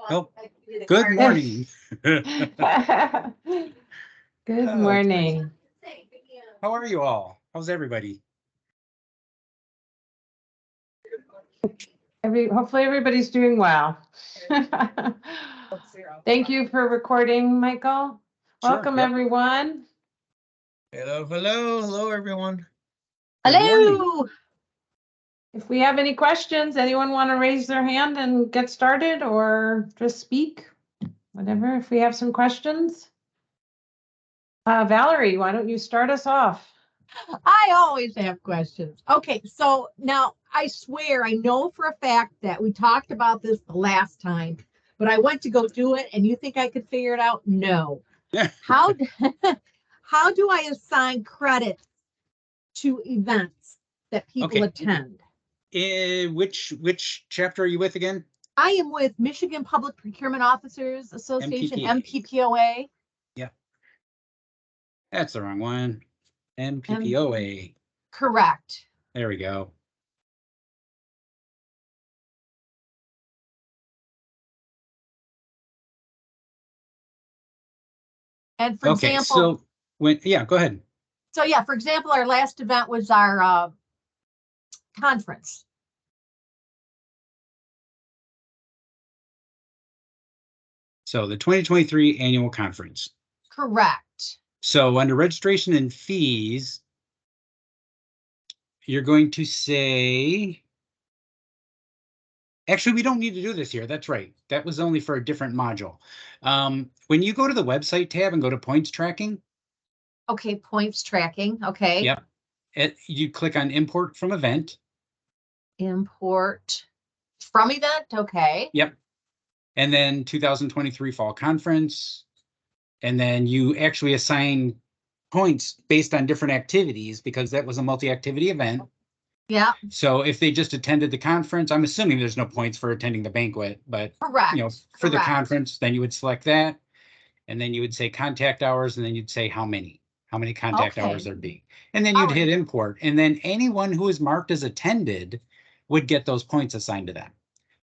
Oh, good morning. Good morning. How are you all? How's everybody? Hopefully everybody's doing well. Thank you for recording, Michael. Sure, Welcome, yep. everyone. Hello, everyone. Good morning. Hello. If we have any questions, anyone want to raise their hand and get started or just speak? Whatever, if we have some questions. Valerie, why don't you start us off? I always have questions. Okay, so now I swear I know for a fact that we talked about this the last time, but I went to go do it and you think I could figure it out? No. How do I assign credit to events that people attend? Which chapter are you with again? I am with Michigan Public Procurement Officers Association, MPPOA. Yeah. That's the wrong one. MPPOA. Correct. There we go. And for example, so go ahead. So yeah, for example, our last event was our conference. So the 2023 annual conference. Correct. So under registration and fees, you're going to say, actually, we don't need to do this here. That's right. That was only for a different module. When you go to the website tab and go to points tracking. Okay, points tracking. Okay. Yep. You click on import from event. Import from event. Okay. Yep. And then 2023 fall conference. And then you actually assign points based on different activities because that was a multi-activity event. Yeah. So if they just attended the conference, I'm assuming there's no points for attending the banquet, but correct. For the conference, then you would select that. And then you would say contact hours, and then you'd say how many contact hours there'd be. And then you'd hit import. And then anyone who is marked as attended would get those points assigned to them.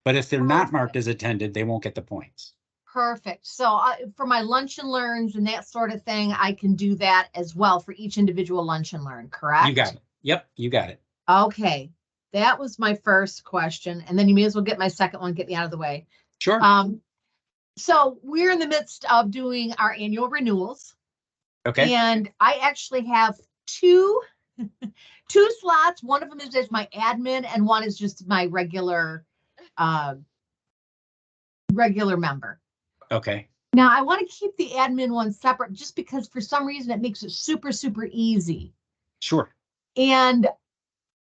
But if they're not marked as attended, they won't get the points. Perfect. So for my lunch and learns and that sort of thing, I can do that as well for each individual lunch and learn, correct? You got it. Yep, you got it. Okay. That was my first question. And then you may as well get my second one, get me out of the way. Sure. So we're in the midst of doing our annual renewals. Okay. And I actually have two slots. One of them is as my admin and one is just my regular member. Okay. Now I want to keep the admin one separate just because for some reason it makes it super, super easy. Sure. And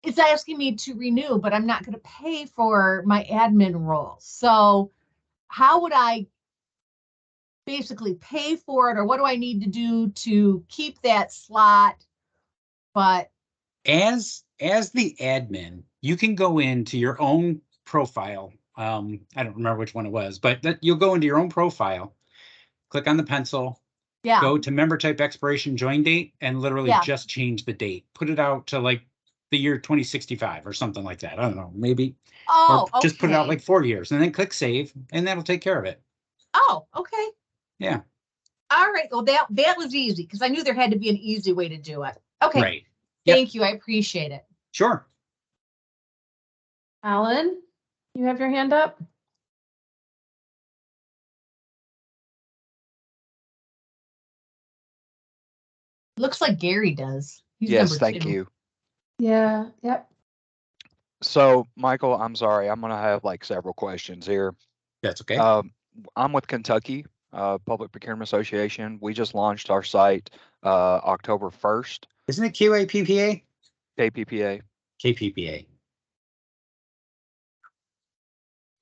it's asking me to renew, but I'm not going to pay for my admin role. So how would I basically pay for it, or what do I need to do to keep that slot? But as the admin, you can go into your own profile. I don't remember which one it was, but you'll go into your own profile, click on the pencil, go to member type expiration join date, and literally just change the date. Put it out to like the year 2065 or something like that. I don't know, maybe. Just put it out like 4 years and then click save, and that'll take care of it. Oh, okay. Yeah. All right. Well, that was easy because I knew there had to be an easy way to do it. Okay. Right. Thank you. I appreciate it. Sure. Alan, you have your hand up? Looks like Gary does. He's yes, number thank 2. you. Yeah, yep. So, Michael, I'm sorry. I'm going to have like several questions here. That's okay. I'm with Kentucky Public Procurement Association. We just launched our site October 1st. Isn't it QAPPA? KPPA. KPPA.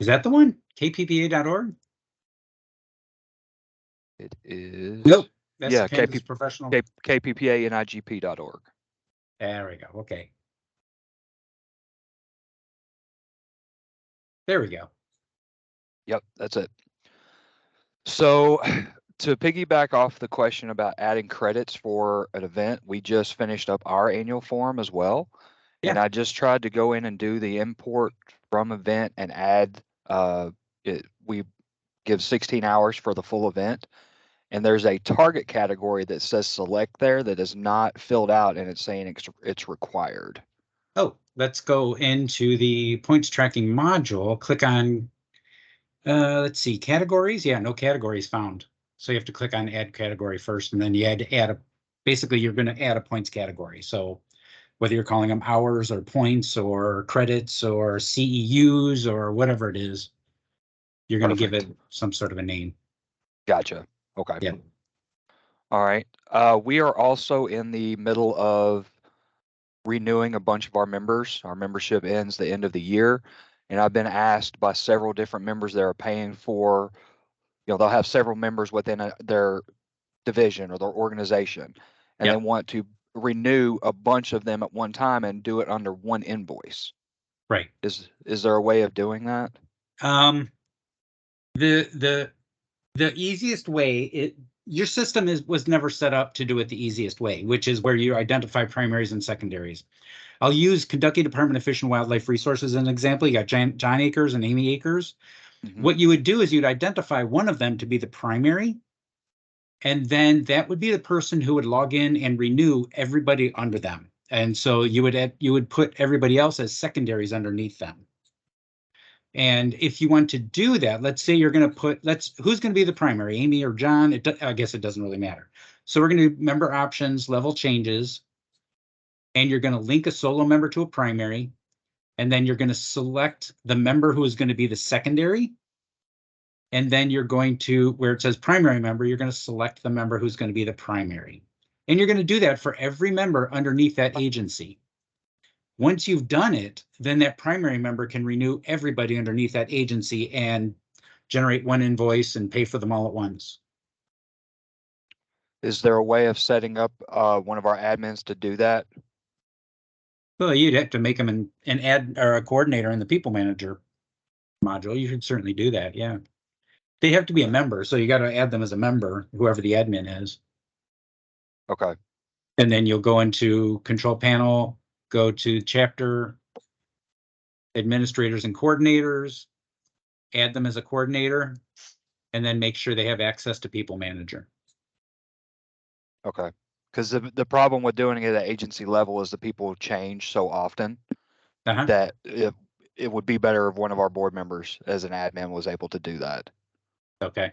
Is that the one? KPPA.org? It is. Nope. That's Kansas Professional. KPPA and IGP.org. There we go. Okay. There we go. Yep, that's it. So to piggyback off the question about adding credits for an event, we just finished up our annual form as well. Yeah. And I just tried to go in and do the import from event and add we gives 16 hours for the full event. And there's a target category that says select there that is not filled out, and it's saying it's required. Oh, let's go into the points tracking module. Click on, let's see, categories. Yeah, no categories found. So you have to click on add category first, and then you had to add basically you're going to add a points category. So whether you're calling them hours or points or credits or CEUs or whatever it is, you're going to give it some sort of a name. Gotcha. Okay. Yeah. All right. We are also in the middle of renewing a bunch of our members. Our membership ends the end of the year. And I've been asked by several different members that are paying for, they'll have several members within their division or their organization, and they want to renew a bunch of them at one time and do it under one invoice. Right. Is there a way of doing that? The easiest way, your system was never set up to do it the easiest way, which is where you identify primaries and secondaries. I'll use Kentucky Department of Fish and Wildlife Resources as an example. You got John Acres and Amy Acres. Mm-hmm. What you would do is you'd identify one of them to be the primary, and then that would be the person who would log in and renew everybody under them. And so you would put everybody else as secondaries underneath them. And if you want to do that, let's say you're going to put, who's going to be the primary, Amy or John? I guess it doesn't really matter. So we're going to do member options, level changes, and you're going to link a solo member to a primary, and then you're going to select the member who is going to be the secondary. And then you're going to, where it says primary member, you're going to select the member who's going to be the primary. And you're going to do that for every member underneath that agency. Once you've done it, then that primary member can renew everybody underneath that agency and generate one invoice and pay for them all at once. Is there a way of setting up one of our admins to do that? Well, you'd have to make them an ad or a coordinator in the people manager module. You should certainly do that. Yeah. They have to be a member, so you got to add them as a member, whoever the admin is. Okay. And then you'll go into control panel, go to chapter administrators and coordinators, add them as a coordinator, and then make sure they have access to people manager. Okay. Because the problem with doing it at agency level is the people change so often that it would be better if one of our board members as an admin was able to do that. Okay.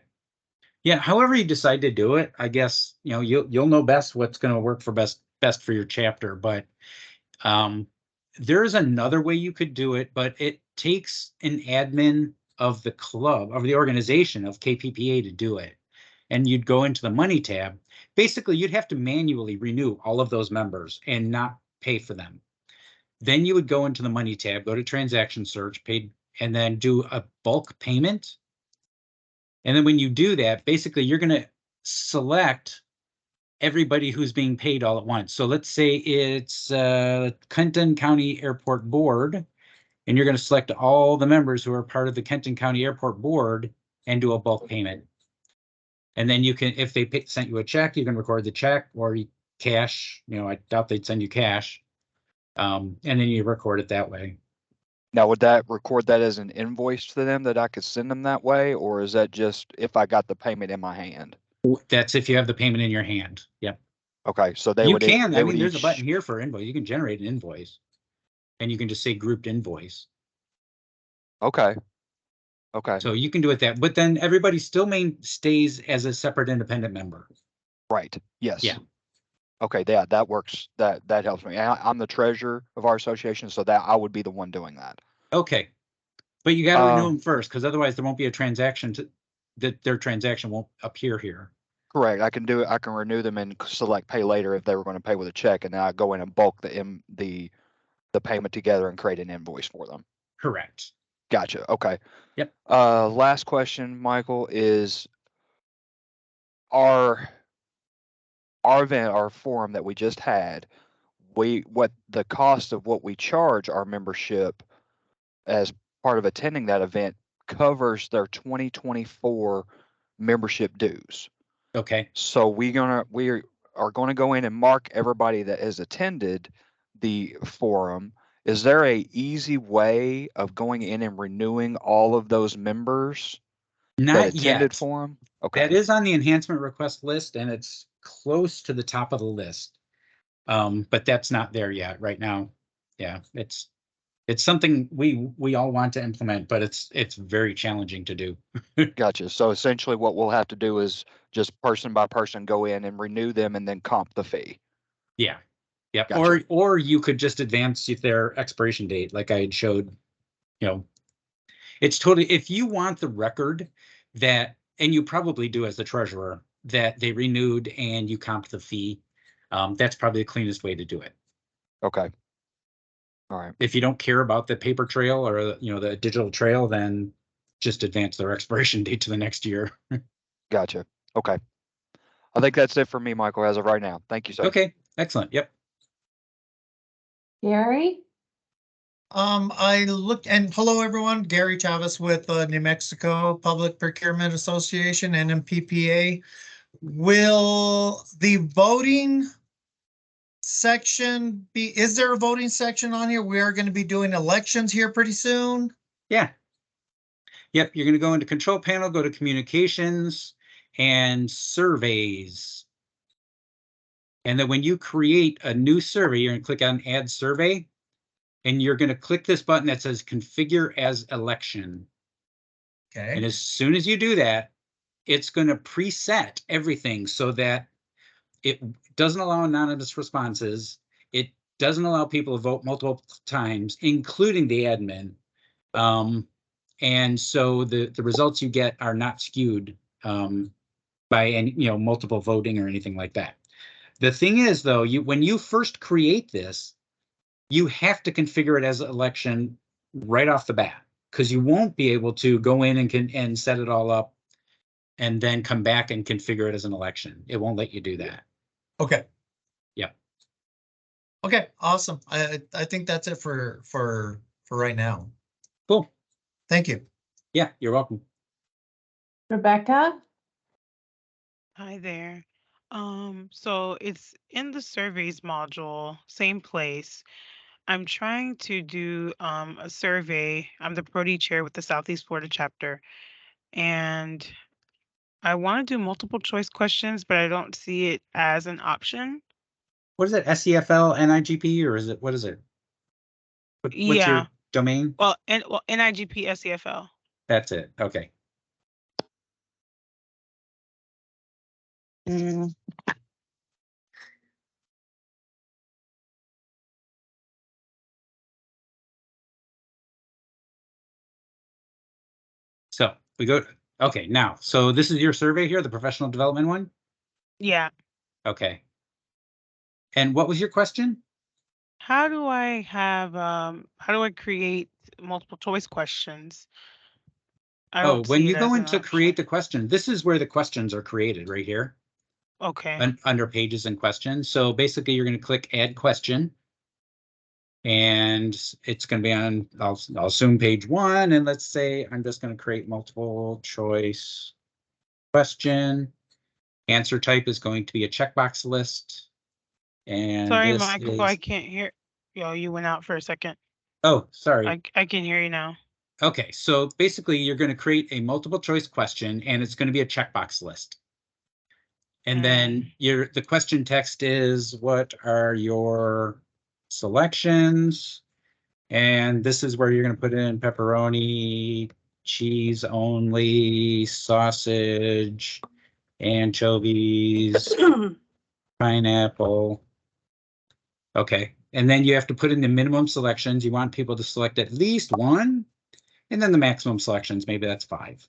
Yeah, however you decide to do it, I guess, you'll know best what's going to work for best for your chapter, but there's another way you could do it, but it takes an admin of the club, of the organization of KPPA to do it. And you'd go into the money tab. Basically, you'd have to manually renew all of those members and not pay for them. Then you would go into the money tab, go to transaction search, paid, and then do a bulk payment. And then when you do that, basically you're going to select everybody who's being paid all at once. So let's say it's Kenton County Airport Board, and you're going to select all the members who are part of the Kenton County Airport Board and do a bulk payment. And then you can, if they sent you a check, you can record the check, or cash. I doubt they'd send you cash. And then you record it that way. Now, would that record that as an invoice to them that I could send them that way? Or is that just if I got the payment in my hand? That's if you have the payment in your hand. Yep. Okay. So there's a button here for invoice. You can generate an invoice and you can just say grouped invoice. Okay. Okay. So you can do it that, but then everybody still stays as a separate independent member. Right. Yes. Yeah. Okay. Yeah, that works. That helps me. I'm the treasurer of our association, so that I would be the one doing that. Okay. But you got to renew them first, because otherwise there won't be a transaction that their transaction won't appear here. Correct. I can do it. I can renew them and select pay later if they were going to pay with a check, and then I go in and bulk the payment together and create an invoice for them. Correct. Gotcha. Okay. Yep. Last question, Michael, is our event, our forum that we just had, what the cost of what we charge our membership as part of attending that event covers their 2024 membership dues. Okay. So we are going to go in and mark everybody that has attended the forum. Is there a easy way of going in and renewing all of those members that Not attended yet. forum? Okay. That is on the enhancement request list, and it's close to the top of the list. But that's not there yet right now. Yeah, it's something we all want to implement, but it's very challenging to do. Gotcha. So essentially what we'll have to do is just person by person go in and renew them and then comp the fee. Yeah. Yep. Gotcha. Or you could just advance their expiration date, like I had showed. It's totally, if you want the record that, and you probably do as the treasurer, that they renewed and you comped the fee, that's probably the cleanest way to do it. Okay. All right. If you don't care about the paper trail or the digital trail, then just advance their expiration date to the next year. Gotcha. Okay. I think that's it for me, Michael, as of right now. Thank you, sir. Okay, excellent. Yep. Gary? I looked, and hello everyone, Gary Chavez with New Mexico Public Procurement Association, NMPPA. Will the voting section is there a voting section on here? We are going to be doing elections here pretty soon. Yeah. Yep, you're going to go into control panel, go to communications and surveys. And then when you create a new survey, you're going to click on add survey. And you're going to click this button that says configure as election. Okay. And as soon as you do that, it's going to preset everything so that it doesn't allow anonymous responses. It doesn't allow people to vote multiple times, including the admin. And so the results you get are not skewed by any, multiple voting or anything like that. The thing is, though, when you first create this, you have to configure it as an election right off the bat, because you won't be able to go in and set it all up and then come back and configure it as an election. It won't let you do that. Okay. Yeah. Okay, awesome. I think that's it for right now. Cool. Thank you. Yeah, you're welcome. Rebecca? Hi there. So it's in the surveys module, same place. I'm trying to do a survey. I'm the Prodi chair with the Southeast Florida chapter, and I want to do multiple choice questions, but I don't see it as an option. What is it? SEFL, NIGP, or what is it? What's Yeah. your domain? Well, NIGP SEFL. That's it. Okay. So we go, okay, now, so this is your survey here, the professional development one? Yeah. Okay. And what was your question? How do I create multiple choice questions? I don't when see you it go as an into create option. the question, this is where the questions are created right here. Okay. Under pages and questions. So basically you're going to click add question. And it's going to be on, I'll assume page 1. And let's say I'm just going to create multiple choice question. Answer type is going to be a checkbox list. And sorry, this Michael, is... I can't hear. Yo, you went out for a second. Oh, sorry. I can hear you now. Okay, so basically you're going to create a multiple choice question and it's going to be a checkbox list. And then the question text is, what are your selections? And this is where you're going to put in pepperoni, cheese only, sausage, anchovies, pineapple. Okay, and then you have to put in the minimum selections. You want people to select at least 1, and then the maximum selections, maybe that's 5.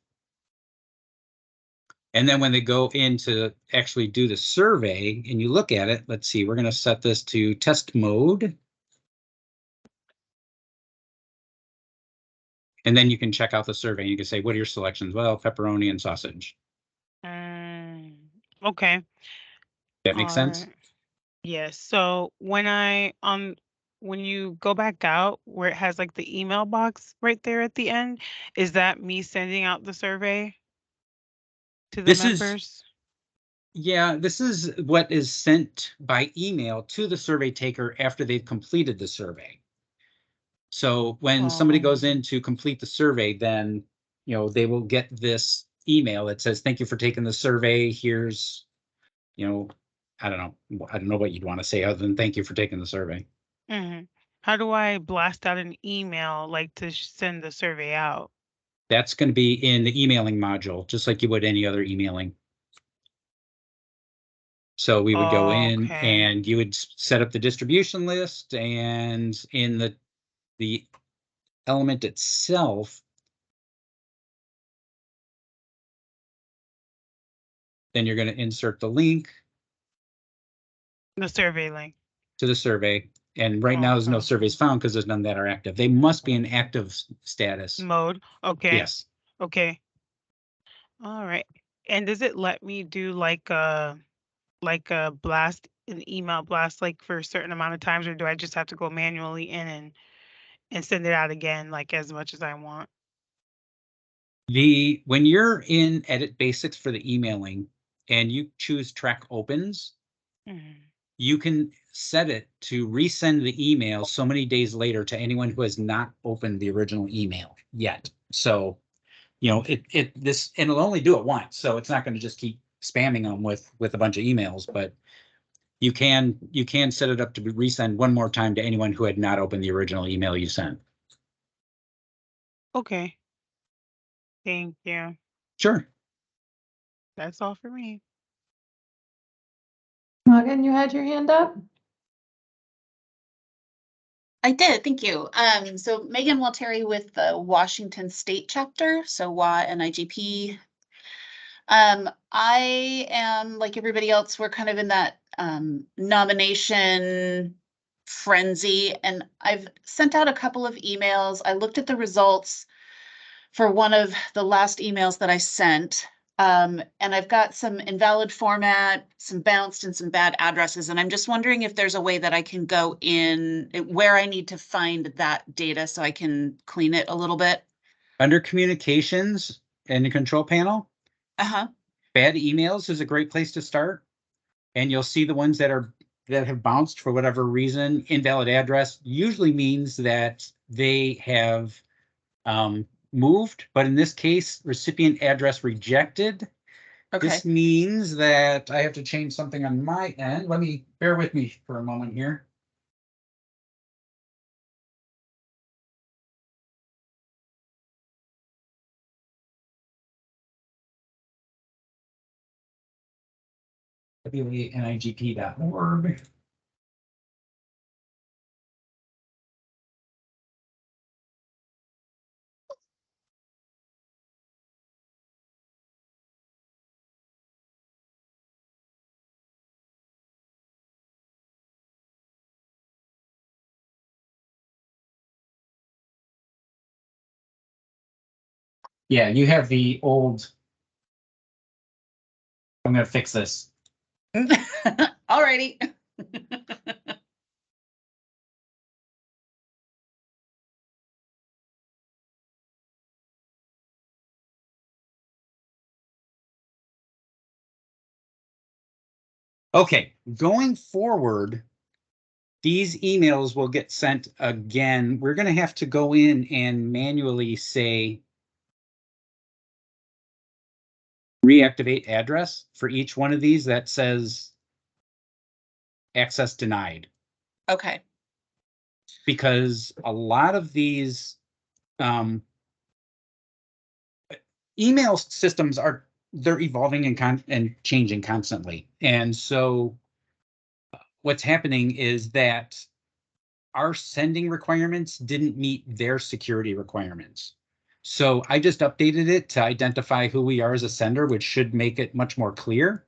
And then when they go in to actually do the survey and you look at it, let's see, we're going to set this to test mode. And then you can check out the survey. You can say, what are your selections? Well, pepperoni and sausage. Okay. That makes sense? Yes. So when you go back out where it has like the email box right there at the end, is that me sending out the survey to the members? Yeah, this is what is sent by email to the survey taker after they've completed the survey. So when somebody goes in to complete the survey, then they will get this email that says, thank you for taking the survey. Here's, you know, I don't know what you'd want to say other than thank you for taking the survey. How do I blast out an email like to send the survey out? That's going to be in the emailing module, just like you would any other emailing. So we would go in Okay. and you would set up the distribution list, and in the element itself, then you're going to insert the link The survey link. to the survey. And right now there's no Okay. surveys found because there's none that are active. They must be in active status. Mode. Okay. Yes. Okay. All right. And does it let me do like a blast, an email blast, like for a certain amount of times, or do I just have to go manually in and send it out again, like as much as I want? When you're in Edit Basics for the emailing and you choose Track Opens, you can set it to resend the email so many days later to anyone who has not opened the original email yet. So, you know, and it'll only do it once, so it's not going to just keep spamming them with a bunch of emails, but you can set it up to resend one more time to anyone who had not opened the original email you sent. Okay. Thank you. Sure. That's all for me. Morgan, you had your hand up? I did, thank you. So Megan Walteri with the Washington State chapter, so WA-NIGP. I am, like everybody else, we're kind of in that nomination frenzy, and I've sent out a couple of emails. I looked at the results for one of the last emails that I sent. And I've got some invalid format, some bounced, and some bad addresses. And I'm just wondering if there's a way that I can go in where I need to find that data so I can clean it a little bit. Under communications in the control panel, bad emails is a great place to start. And you'll see the ones that have bounced for whatever reason. Invalid address usually means that they have moved, but in this case, recipient address rejected. Okay. This means that I have to change something on my end. Bear with me for a moment here. WANIGP.org. Yeah, you have the old. I'm going to fix this. Alrighty. Okay, going forward, these emails will get sent again. We're going to have to go in and manually say reactivate address for each one of these that says access denied. Okay. Because a lot of these email systems they're evolving and changing constantly. And so what's happening is that our sending requirements didn't meet their security requirements. So I just updated it to identify who we are as a sender, which should make it much more clear.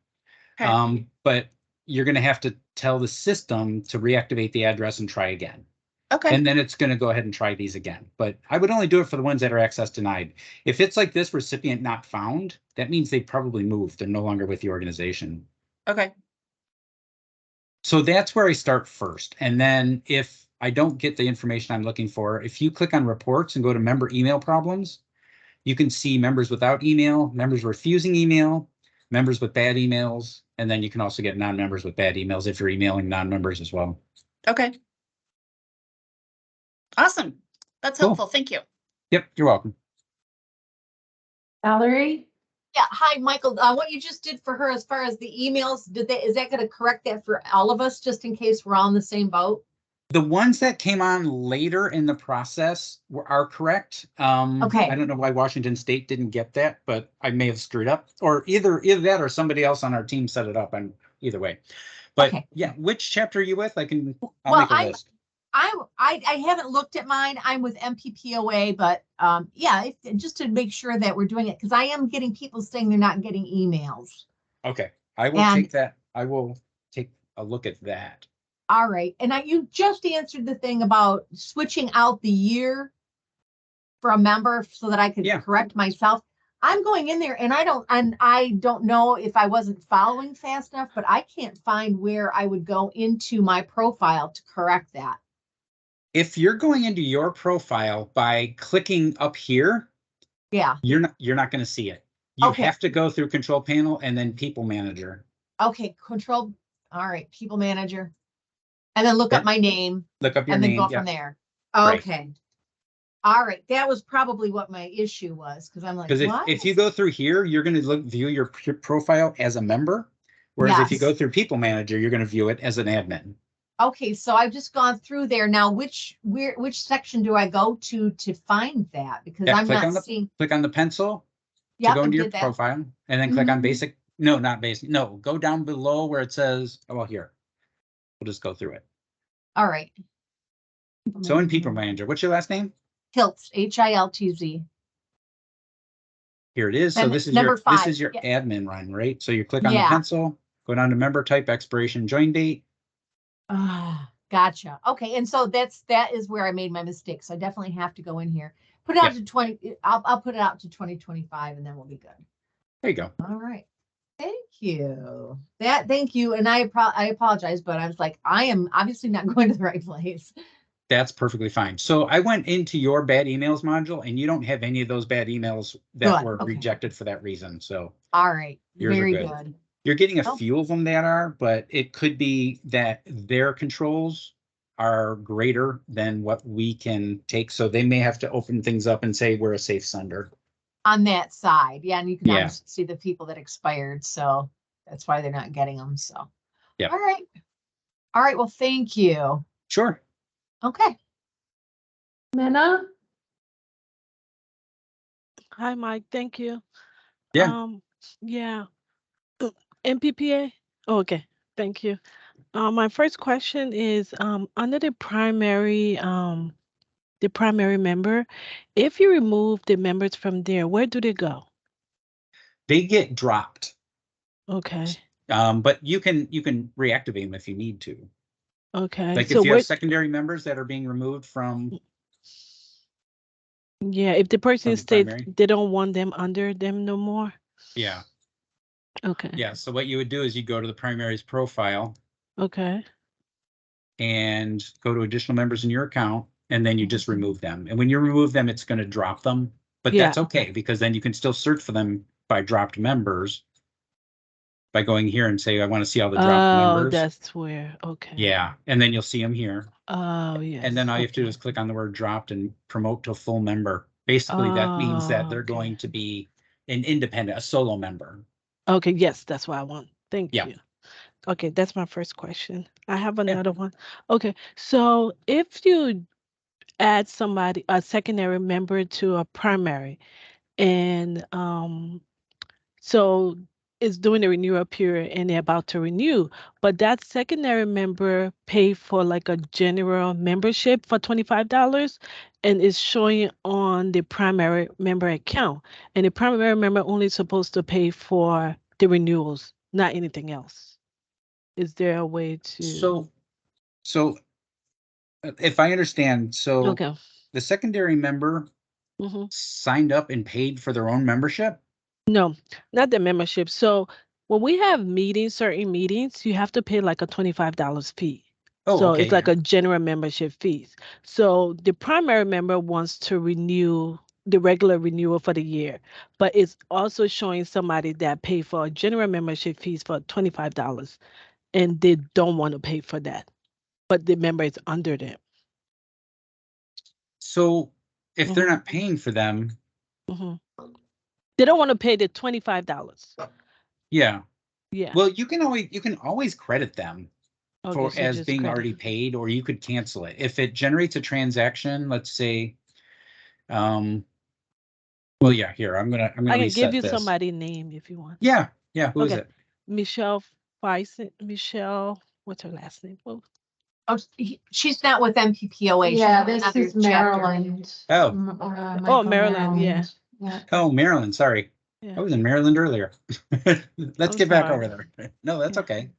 Okay. But you're going to have to tell the system to reactivate the address and try again. Okay. And then it's going to go ahead and try these again. But I would only do it for the ones that are access denied. If it's like this, recipient not found, that means they probably moved. They're no longer with the organization. Okay. So that's where I start first. And then if I don't get the information I'm looking for, if you click on reports and go to member email problems, you can see members without email, members refusing email, members with bad emails, and then you can also get non-members with bad emails if you're emailing non-members as well. Okay. Awesome. That's Cool. helpful. Thank you. Yep, you're welcome. Valerie? Yeah, hi, Michael. What you just did for her as far as the emails, is that going to correct that for all of us, just in case we're all in the same boat? The ones that came on later in the process are correct. Okay. I don't know why Washington State didn't get that, but I may have screwed up, or either that or somebody else on our team set it up. And either way, but Okay. yeah, which chapter are you with? I'll Well, make a list. I haven't looked at mine. I'm with MPPOA, but yeah, just to make sure that we're doing it, because I am getting people saying they're not getting emails. Okay, I will take that. I will take a look at that. All right. And you just answered the thing about switching out the year for a member so that I could correct myself. I'm going in there and I don't know if I wasn't following fast enough, but I can't find where I would go into my profile to correct that. If you're going into your profile by clicking up here, you're not going to see it. You have to go through Control Panel and then People Manager. Okay, All right, People Manager. And then look up my name. Look up your name. And then name. go from there. Okay. Right. All right. That was probably what my issue was, because I'm like, because if you go through here, you're going to view your profile as a member. Whereas if you go through People Manager, you're going to view it as an admin. Okay, so I've just gone through there. Now, which section do I go to find that? Because I'm not seeing. Click on the pencil to go into your profile, and then click on basic. No, not basic. No, go down below where it says, oh, well, here. We'll just go through it. All right. So in People Manager, what's your last name? Hiltz, Hiltz. Here it is. So this is number 5. This is your admin run, right? So you click on the pencil, go down to member type, expiration, join date. Gotcha. Okay, and so that is where I made my mistake. So I definitely have to go in here. Put it out to 20. I'll put it out to 2025, and then we'll be good. There you go. All right. Thank you. Thank you. And I apologize, but I was like, I am obviously not going to the right place. That's perfectly fine. So I went into your bad emails module, and you don't have any of those bad emails that were rejected for that reason. So all right, very good. You're getting a few of them that are, but it could be that their controls are greater than what we can take. So they may have to open things up and say we're a safe sender. On that side, yeah, and you can see the people that expired. So that's why they're not getting them. So yeah. All right. Well, thank you. Sure. Okay. Minna? Hi, Mike. Thank you. Yeah. Yeah. MPPA. Oh, okay. Thank you. My first question is under the primary member, if you remove the members from there, where do they go? They get dropped. Okay. But you can reactivate them if you need to. Okay. Like so if you have secondary members that are being removed from. Yeah, if the person states they don't want them under them no more. Yeah. Okay. Yeah. So what you would do is you go to the primary's profile. Okay. And go to additional members in your account, and then you just remove them. And when you remove them, it's going to drop them. But that's okay, because then you can still search for them by dropped members by going here and say, I want to see all the dropped members. Oh, that's where. Okay. Yeah. And then you'll see them here. Oh, yes. And then all you have to do is click on the word dropped and promote to full member. Basically, that means that they're going to be an independent, a solo member. Okay. Yes, that's what I want. Thank you. Okay, that's my first question. I have another one. Okay, so if you add somebody, a secondary member to a primary, and so it's doing the renewal period and they're about to renew, but that secondary member pay for like a general membership for $25 and is showing on the primary member account, and the primary member only supposed to pay for the renewals, not anything else. Is there a way to? So if I understand, the secondary member signed up and paid for their own membership? No, not the membership. So when we have certain meetings, you have to pay like a $25 fee. So it's like a general membership fees. So the primary member wants to renew the regular renewal for the year, but it's also showing somebody that pay for a general membership fees for $25. And they don't want to pay for that, but the member is under them. So if they're not paying for them, They don't want to pay the $25. Yeah. Yeah. Well, you can always credit them Okay, so as just being credit. already paid, or you could cancel it. If it generates a transaction, let's say, well, yeah, here, I'm gonna I can give reset you this. somebody's name if you want. Yeah. Who is Okay. it? Michelle Fison. Michelle, what's her last name? Oh, She's not with MPPOA. She's Yeah, with this another is chapter. Maryland. Oh. Michael Maryland, yeah. Oh, Maryland, sorry. Yeah. I was in Maryland earlier. Let's I'm get back sorry. over there. No, that's Yeah. okay.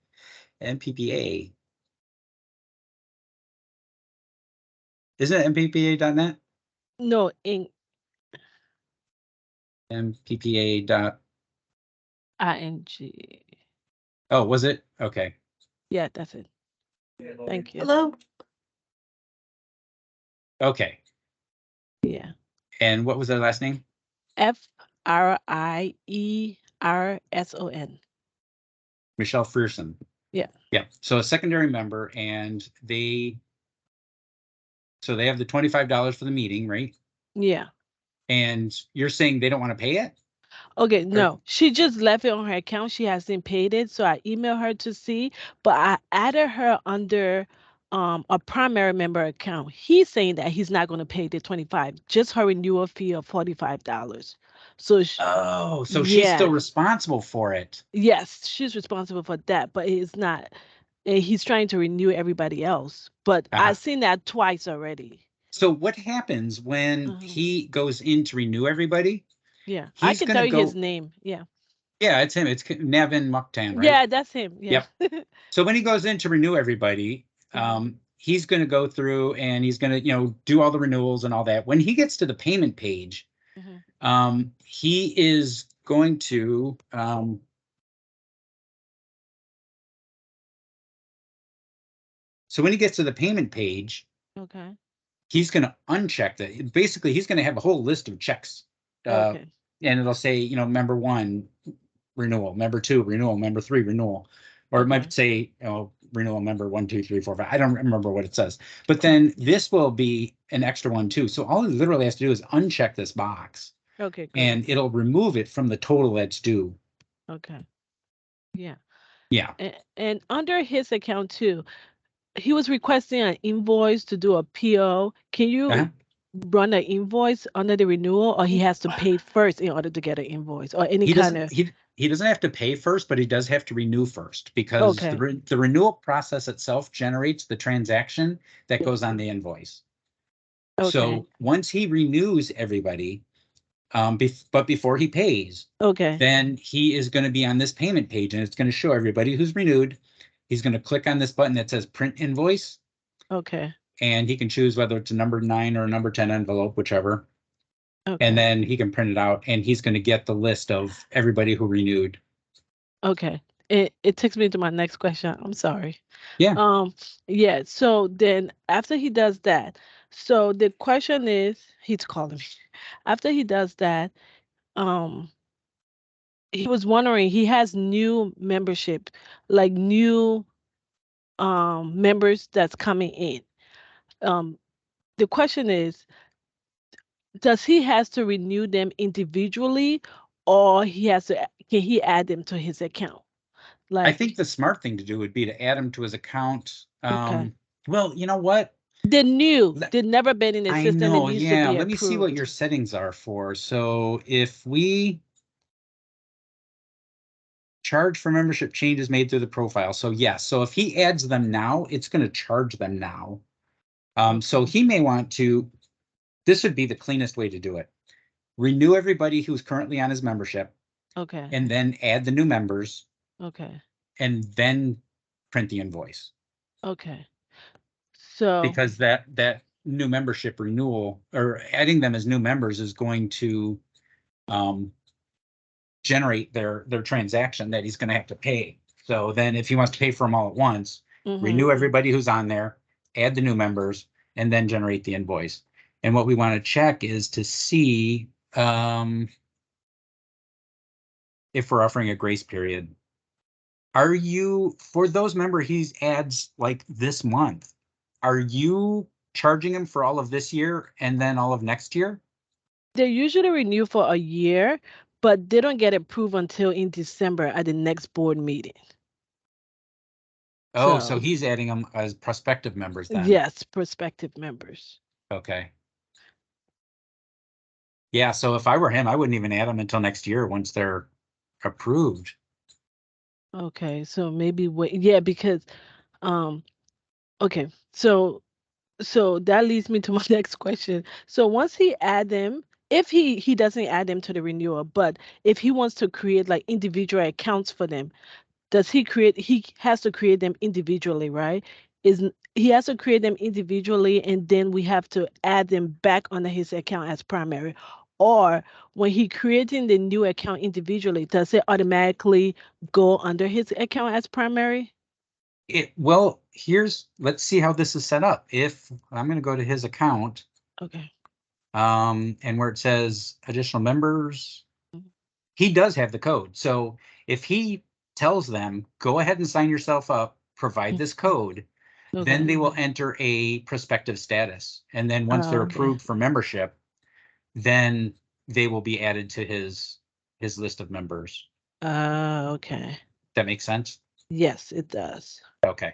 MPPA. Isn't it MPPA.net? No, Inc. MPPA. ING. Oh, was it? Okay. Yeah, that's it. Thank you. Hello. Okay. Yeah. And what was their last name? FRIERSON. Michelle Frierson. Yeah. Yeah. So a secondary member, and they have the $25 for the meeting, right? Yeah. And you're saying they don't want to pay it? Okay, no, she just left it on her account. She hasn't paid it, so I emailed her to see, but I added her under a primary member account. He's saying that he's not going to pay the 25, just her renewal fee of $45. So so she's still responsible for it. yes, she's responsible for that, but it's not. He's trying to renew everybody else, but I've seen that twice already. So what happens when he goes in to renew everybody? Yeah, I can tell you his name. Yeah. Yeah, it's him. It's Navin Muktan, right? Yeah, that's him. Yeah. Yep. So when he goes in to renew everybody, he's going to go through and he's going to, do all the renewals and all that. When he gets to the payment page, he is going to, so when he gets to the payment page, he's going to uncheck that. Basically, he's going to have a whole list of checks. And it'll say, member 1, renewal, member 2, renewal, member 3, renewal. Or it might say, renewal member 1, 2, 3, 4, 5. I don't remember what it says. But then this will be an extra one too. So all he literally has to do is uncheck this box. Okay. Good. And it'll remove it from the total that's due. Okay. Yeah. Yeah. And under his account too, he was requesting an invoice to do a PO. Can you run an invoice under the renewal, or he has to pay first in order to get an invoice, or any kind of? He doesn't have to pay first, but he does have to renew first, because the renewal process itself generates the transaction that goes on the invoice. So once he renews everybody, but before he pays, then he is going to be on this payment page, and it's going to show everybody who's renewed. He's going to click on this button that says print invoice. And he can choose whether it's a number 9 or a number 10 envelope, whichever. And then he can print it out, and he's going to get the list of everybody who renewed. It takes me to my next question. I'm sorry. Yeah. Yeah. So then after he does that, so the question is, he's calling me. After he does that, he was wondering, he has new membership, like new members that's coming in. The question is, does he has to renew them individually, or can he add them to his account? I think the smart thing to do would be to add them to his account. Well, you know what? They've never been in the system. I know, it needs to be let me see what your settings are for. So if we charge for membership changes made through the profile. So yes, so if he adds them now, it's going to charge them now. So he may want to, this would be the cleanest way to do it. Renew everybody who's currently on his membership. And then add the new members. And then print the invoice. So because that new membership renewal, or adding them as new members, is going to generate their transaction that he's going to have to pay. So then if he wants to pay for them all at once, renew everybody who's on there, add the new members, and then generate the invoice. And what we want to check is to see if we're offering a grace period. Are you, for those he adds like this month, are you charging him for all of this year and then all of next year? They usually renew for a year, but they don't get approved until in December at the next board meeting. Oh, so he's adding them as prospective members then? Yes, prospective members. Okay. Yeah, so if I were him, I wouldn't even add them until next year once they're approved. Okay, so maybe wait. Yeah, because okay, so that leads me to my next question. So once he add them, if he doesn't add them to the renewal, but if he wants to create like individual accounts for them, does he has to create them individually, right? He has to create them individually, and then we have to add them back under his account as primary? Or when he creating the new account individually, does it automatically go under his account as primary? Well, let's see how this is set up. If I'm going to go to his account. Okay. And where it says additional members, he does have the code. So if he tells them, go ahead and sign yourself up, provide this code, then they will enter a prospective status. And then once they're approved for membership, then they will be added to his list of members. Okay. That makes sense? Yes, it does. Okay.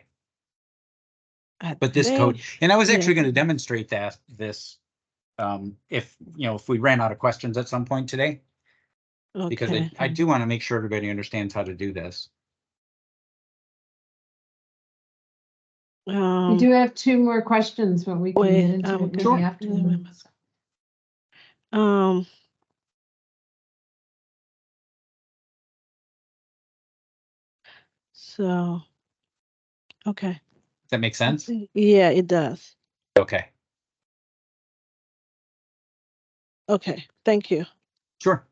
But this code, and I was actually going to demonstrate this if we ran out of questions at some point today, because I do want to make sure everybody understands how to do this. We do have 2 more questions, but we can get into it maybe afterwards. So, okay. Does that make sense? Yeah, it does. Okay. Okay, thank you. Sure.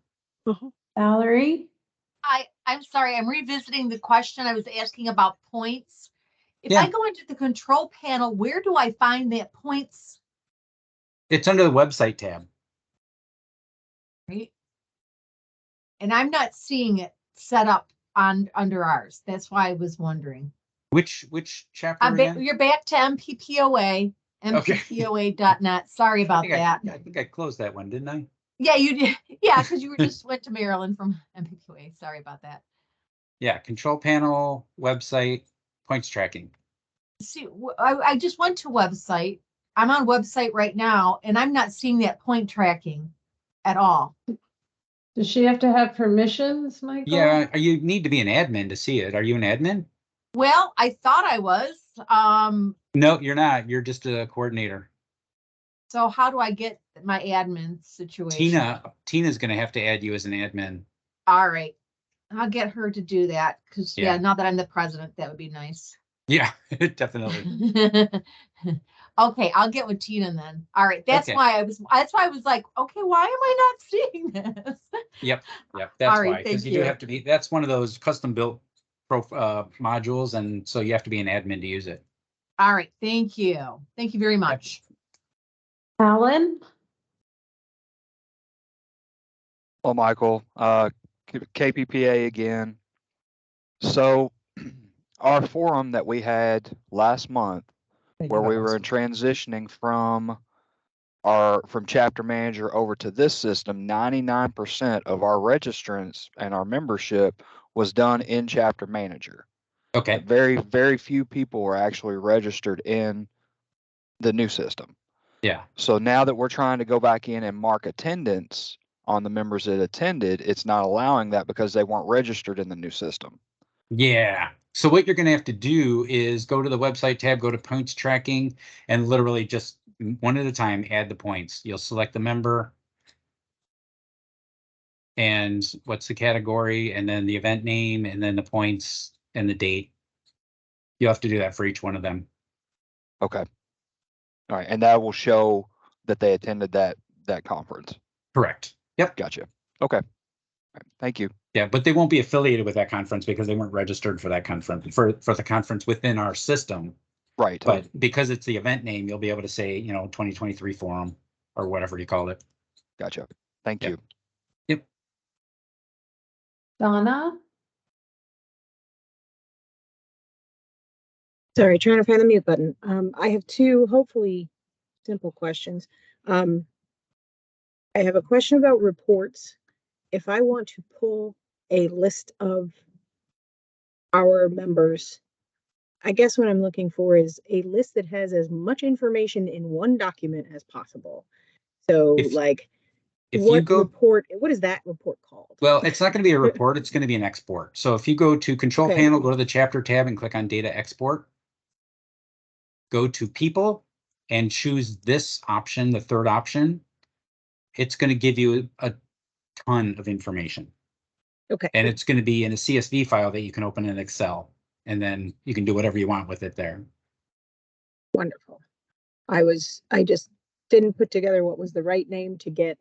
Valerie? I'm sorry, I'm revisiting the question I was asking about points. If I go into the control panel, where do I find that points? It's under the website tab. Right. And I'm not seeing it set up under ours. That's why I was wondering. Which chapter again? You're back to MPPOA, mppoa.net. Sorry about that. I think I closed that one, didn't I? Yeah, you did. Yeah, because you just went to Maryland from MPPOA. Sorry about that. Yeah, control panel, website, points tracking. See, I just went to website. I'm on website right now, and I'm not seeing that point tracking at all. Does she have to have permissions, Michael? Yeah, you need to be an admin to see it. Are you an admin? Well, I thought I was. No, you're not. You're just a coordinator. So how do I get my admin situation? Tina's going to have to add you as an admin. All right. I'll get her to do that because now that I'm the president, that would be nice. Yeah, definitely. Okay, I'll get with Tina then. All right. That's why I was like, okay, why am I not seeing this? Yep. That's why. Because you do have to be, that's one of those custom built modules, and so you have to be an admin to use it. All right. Thank you. Thank you very much. Alan? Well, Michael, KPPA again. So our forum that we had last month, where we were transitioning from chapter manager over to this system, 99% of our registrants and our membership was done in chapter manager. Okay. Very, very few people were actually registered in the new system. Yeah. So now that we're trying to go back in and mark attendance on the members that attended, it's not allowing that because they weren't registered in the new system. Yeah. So what you're going to have to do is go to the website tab, go to points tracking, and literally just one at a time add the points. You'll select the member and what's the category, and then the event name, and then the points and the date. You have to do that for each one of them. Okay. All right. And that will show that they attended that conference. Correct. Yep. Gotcha. Okay. All right. Thank you. Yeah, but they won't be affiliated with that conference because they weren't registered for that conference, for the conference within our system. Right. But because it's the event name, you'll be able to say, 2023 forum or whatever you called it. Gotcha. Thank you. Yep. Donna? Sorry, trying to find the mute button. I have 2 hopefully simple questions. I have a question about reports if I want to pull a list of our members, I guess what I'm looking for is a list that has as much information in one document as possible. So If you what go, report, what is that report called? well, it's not going to be a report, it's going to be an export. So if you go to Control Okay. Panel, go to the Chapter tab and click on Data Export. Go to People and choose this option, the third option. It's going to give you a ton of information. Okay. And it's going to be in a CSV file that you can open in Excel, and then you can do whatever you want with it there. Wonderful. I just didn't put together what was the right name to get.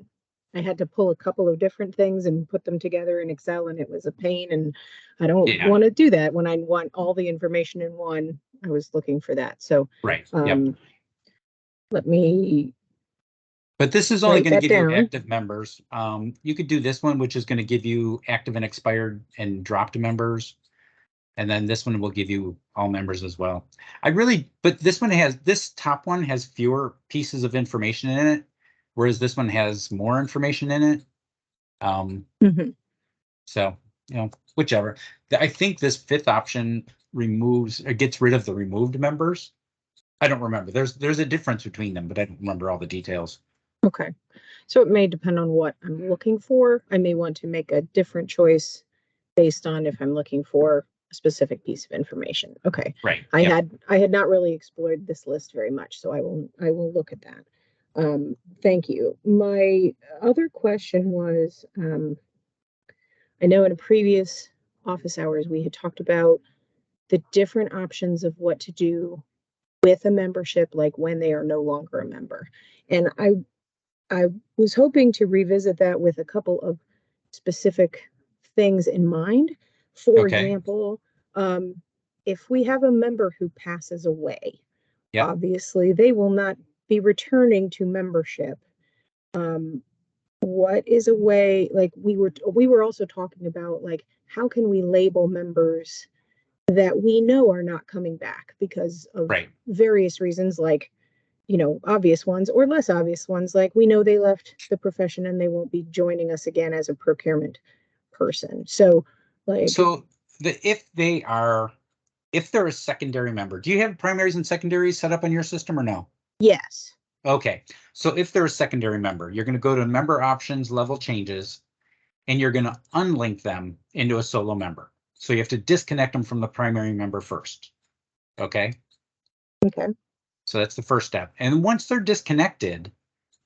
I had to pull a couple of different things and put them together in Excel, and it was a pain, and I don't want to do that when I want all the information in one. I was looking for that. So right. Yep. Let me. But this is only going to give you active members. You could do this one, which is going to give you active and expired and dropped members. And then this one will give you all members as well. But this top one has fewer pieces of information in it, whereas this one has more information in it. So, whichever. I think this fifth option removes or gets rid of the removed members. I don't remember. There's a difference between them, but I don't remember all the details. Okay. So it may depend on what I'm looking for. I may want to make a different choice based on if I'm looking for a specific piece of information. Okay. Right. I had not really explored this list very much, so I will look at that. Thank you. My other question was, I know in a previous office hours, we had talked about the different options of what to do with a membership, like when they are no longer a member. And I was hoping to revisit that with a couple of specific things in mind. For example, if we have a member who passes away, obviously they will not be returning to membership. What is a way, like we were also talking about, like, how can we label members that we know are not coming back because of various reasons, like, obvious ones or less obvious ones, like we know they left the profession and they won't be joining us again as a procurement person. So if they're a secondary member, do you have primaries and secondaries set up on your system or no? Yes. Okay. So if they're a secondary member, you're going to go to member options, level changes, and you're going to unlink them into a solo member. So you have to disconnect them from the primary member first. Okay. Okay. So that's the first step. And once they're disconnected,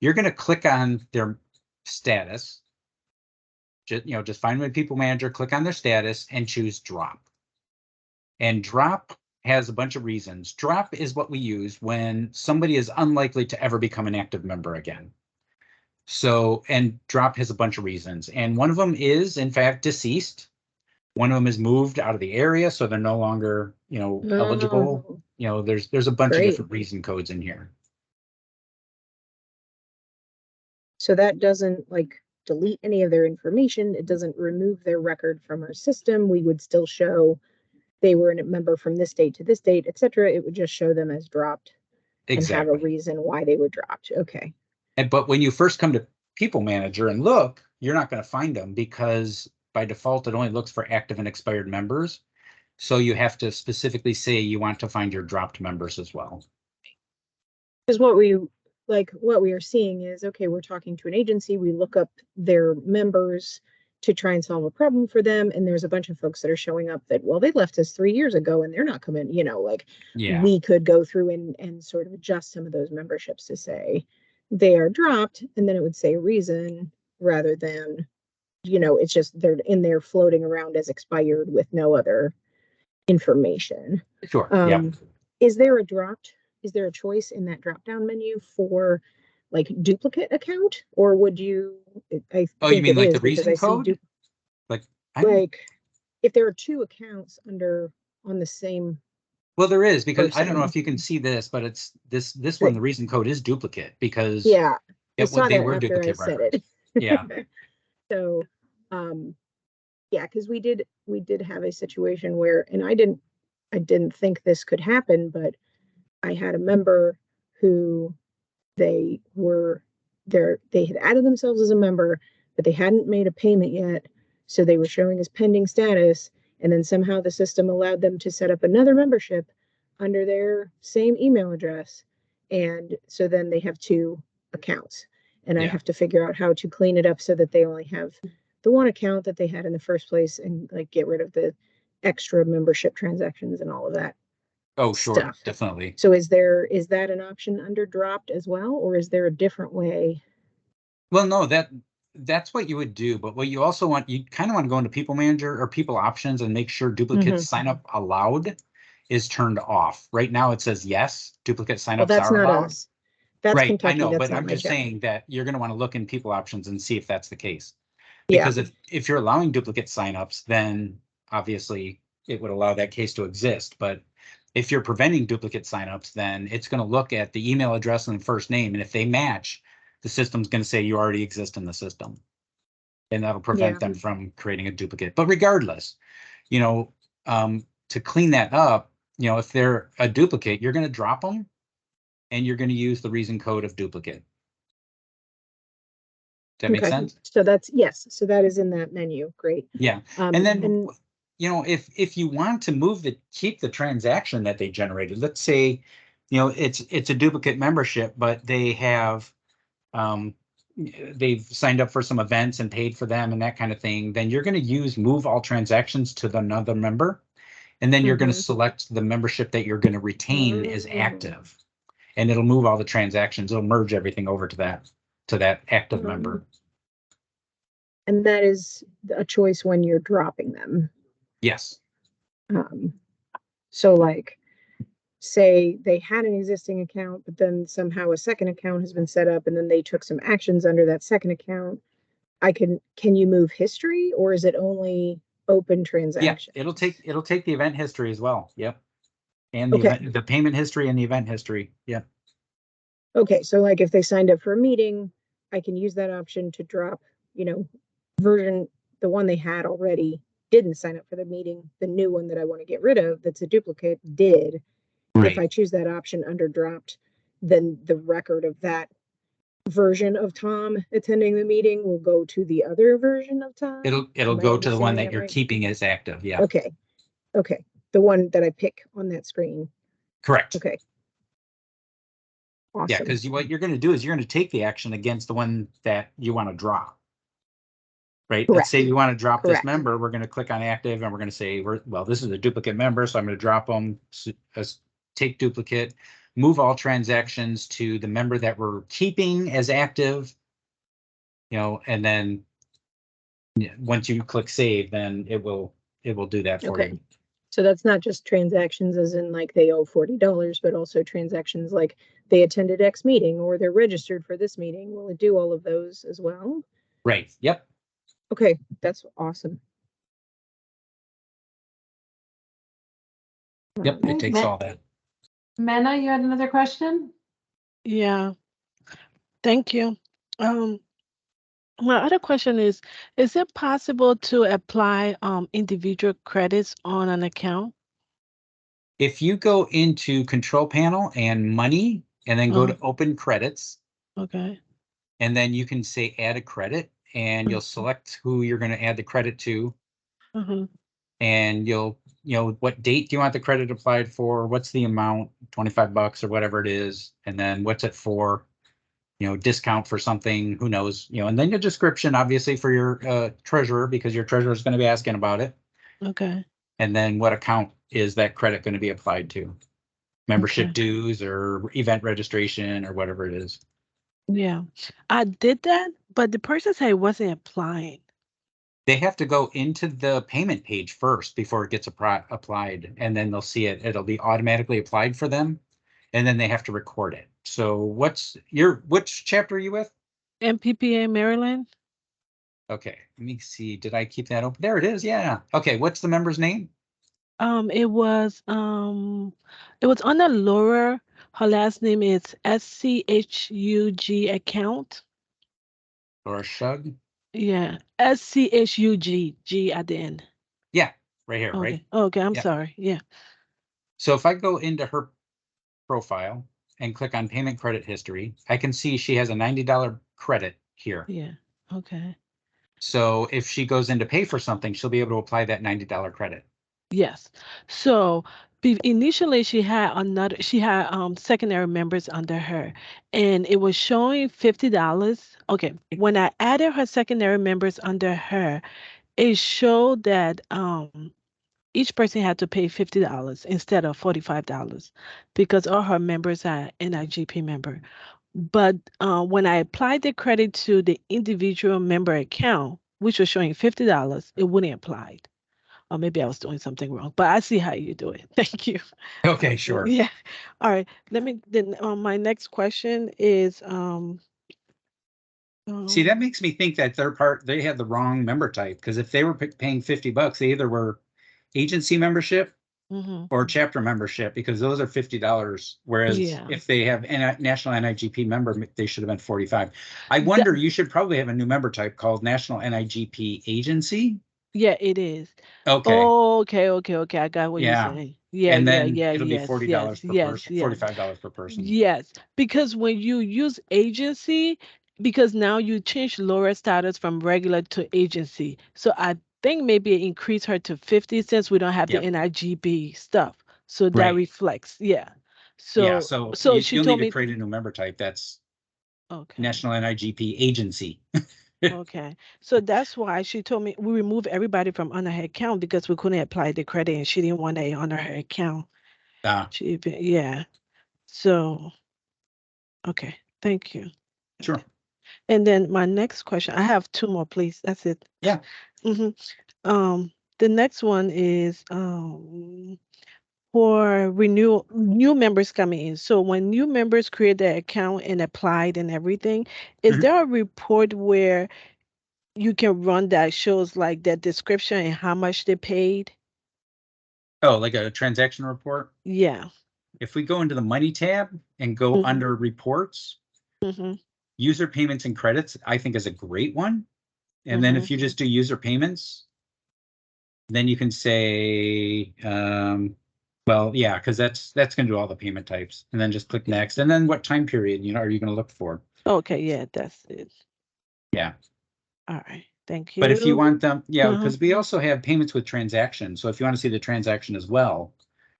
you're going to click on their status. Just find my people manager, click on their status and choose drop. And drop has a bunch of reasons. Drop is what we use when somebody is unlikely to ever become an active member again. So, and drop has a bunch of reasons. And one of them is, in fact, deceased. One of them is moved out of the area, so they're no longer, eligible. There's a bunch of different reason codes in here. So that doesn't delete any of their information. It doesn't remove their record from our system. We would still show they were a member from this date to this date, etc. It would just show them as dropped and have a reason why they were dropped. Okay. But when you first come to People Manager and look, you're not going to find them because by default, it only looks for active and expired members. So you have to specifically say you want to find your dropped members as well. Because what we are seeing is, okay, we're talking to an agency, we look up their members to try and solve a problem for them. And there's a bunch of folks that are showing up that, well, they left us 3 years ago and they're not coming, we could go through and sort of adjust some of those memberships to say they are dropped. And then it would say a reason rather than, it's just they're in there floating around as expired with no other information. Sure. Is there a choice in that drop down menu for duplicate account, or would you? You mean like the reason code? If there are two accounts on the same. Well, there is, because I don't know if you can see this, but it's this one. The reason code is duplicate because they were duplicate records. So, because we did have a situation where, and I didn't think this could happen, but I had a member who they had added themselves as a member. but they hadn't made a payment yet. So they were showing as pending status. And then somehow the system allowed them to set up another membership under their same email address. And so then they have two accounts. And I have to figure out how to clean it up so that they only have the one account that they had in the first place and like get rid of the extra membership transactions and all of that. Oh, sure, stuff. definitely. So is that an option under dropped as well, or is there a different way? Well, no, that's what you would do, but what you also want, you kind of want to go into People Manager or People Options and make sure duplicate sign up allowed is turned off. Right now it says yes, duplicate signups Well, that's are not allowed. us. That's Right, I Kentucky. know, That's but not I'm my just job. saying that you're going to want to look in People Options and see if that's the case. Yeah. Because if you're allowing duplicate signups, then obviously it would allow that case to exist. But if you're preventing duplicate signups, then it's going to look at the email address and the first name. And if they match, the system's going to say you already exist in the system. And that'll prevent them from creating a duplicate. But regardless, you know, to clean that up, you know, if they're a duplicate, you're going to drop them and you're going to use the reason code of duplicate. Does that make sense? So that's, yes. So that is in that menu. Great. Yeah. And then, you know, if you want to keep the transaction that they generated, let's say, you know, it's a duplicate membership, but they have, they've signed up for some events and paid for them and that kind of thing, then you're going to use move all transactions to another member. And then you're going to select the membership that you're going to retain as active. And it'll move all the transactions. It'll merge everything over to that active member. And that is a choice when you're dropping them. Yes. So like, say they had an existing account, but then somehow a second account has been set up and then they took some actions under that second account. Can you move history, or is it only open transactions? Yeah, it'll take the event history as well. Yep. And the payment history and the event history. Yep. Okay. So like if they signed up for a meeting, I can use that option to drop, you know, the one they had already didn't sign up for the meeting. The new one that I want to get rid of, that's a duplicate, did. Right. If I choose that option under dropped, then the record of that version of Tom attending the meeting will go to the other version of Tom. It'll go to the one that you're keeping as active. Yeah. Okay. The one that I pick on that screen. Correct. Okay. Awesome. Yeah, because what you're going to do is you're going to take the action against the one that you want to drop. Right. Correct. Let's say you want to drop this member. We're going to click on active and we're going to say, well, this is a duplicate member, so I'm going to drop them, take duplicate, move all transactions to the member that we're keeping as active, you know, and then once you click save, then it will do that for you. So that's not just transactions as in like they owe $40, but also transactions like they attended X meeting or they're registered for this meeting. Will it do all of those as well? Right. Yep. Okay, that's awesome. Yep, it takes all that. Mena, you had another question? Yeah, thank you. My other question is it possible to apply individual credits on an account? If you go into Control Panel and Money, and then go to Open Credits. Okay. And then you can say Add a Credit, and you'll select who you're going to add the credit to. And you know, what date do you want the credit applied for? What's the amount, $25 or whatever it is. And then what's it for, you know, discount for something, who knows, you know, and then your description, obviously, for your treasurer, because your treasurer is going to be asking about it. Okay. And then what account is that credit going to be applied to? Membership dues or event registration or whatever it is. Yeah, I did that, but the person said it wasn't applying. They have to go into the payment page first before it gets applied, and then they'll see it. It'll be automatically applied for them, and then they have to record it. So which chapter are you with? MPPA Maryland. Okay, let me see. Did I keep that open? There it is. Yeah. Okay, what's the member's name? It was under Laura. Her last name is SCHUG account. Laura Shug? Yeah, SCHUG, G at the end. Yeah, right here, Okay. right? Okay, I'm sorry. Yeah. So if I go into her profile and click on payment credit history, I can see she has a $90 credit here. Yeah. Okay. So if she goes in to pay for something, she'll be able to apply that $90 credit. Yes. So initially she had secondary members under her, and it was showing $50. Okay, when I added her secondary members under her, it showed that each person had to pay $50 instead of $45 because all her members are NIGP member. But when I applied the credit to the individual member account, which was showing $50, it wouldn't apply. Or maybe I was doing something wrong, but I see how you do it. Thank you. Okay, sure. Yeah. All right. Then my next question is See, that makes me think that they had the wrong member type, because if they were paying $50, they either were agency membership or chapter membership, because those are $50. Whereas if they have national NIGP member, they should have been 45. I wonder, you should probably have a new member type called National NIGP Agency. Yeah, it is. Okay. Oh, okay. I got what you're saying. Yeah, and then it'll be $40 per person, $45 per person. Yes, because when you use agency, because now you change Laura's status from regular to agency. So I think maybe increase her to 50 since we don't have the NIGB stuff. So that reflects, yeah. So she you'll told need me to create a new member type. That's National NIGP Agency. Okay. So that's why she told me we removed everybody from under her account because we couldn't apply the credit and she didn't want it under her account. Yeah. So, okay. Thank you. Sure. And then my next question, I have two more, please. That's it. Yeah. The next one is for new members coming in. So when new members create their account and applied and everything, is there a report where you can run that shows like that description and how much they paid? Oh, like a transaction report? Yeah. If we go into the money tab and go under reports, user payments and credits, I think is a great one. And then if you just do user payments, then you can say, well, yeah, because that's going to do all the payment types, and then just click next. And then what time period, are you going to look for? Okay. Yeah, that's it. Yeah. All right. Thank you. But if you want them, because we also have payments with transactions. So if you want to see the transaction as well,